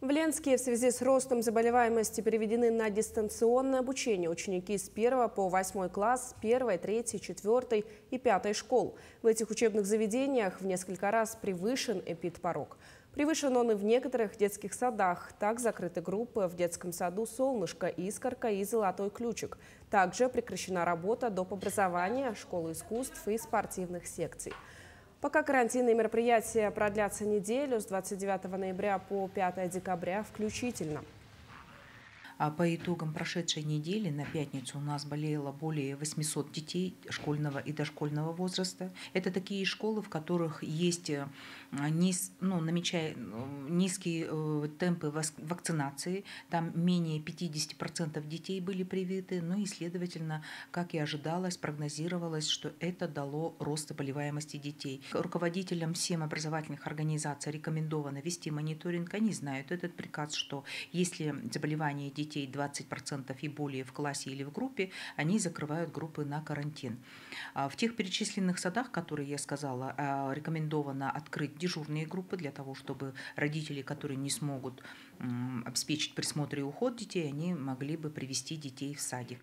В Ленске в связи с ростом заболеваемости переведены на дистанционное обучение ученики с 1 по 8 класс 1, 3, 4 и 5 школ. В этих учебных заведениях в несколько раз превышен эпидпорог. Превышен он и в некоторых детских садах. Так закрыты группы в детском саду «Солнышко», «Искорка» и «Золотой ключик». Также прекращена работа доп. Образования, школы искусств и спортивных секций. Пока карантинные мероприятия продлятся неделю с 29 ноября по 5 декабря включительно. А по итогам прошедшей недели на пятницу у нас болело более 800 детей школьного и дошкольного возраста. Это такие школы, в которых есть низкие темпы вакцинации. Там менее 50% детей были привиты. Ну и, следовательно, как и ожидалось, прогнозировалось, что это дало рост заболеваемости детей. Руководителям 7 образовательных организаций рекомендовано вести мониторинг. Они знают этот приказ, что если заболевание детей 20% и более в классе или в группе, они закрывают группы на карантин. В тех перечисленных садах, которые я сказала, рекомендовано открыть дежурные группы для того, чтобы родители, которые не смогут обеспечить присмотр и уход детей, они могли бы привести детей в садик.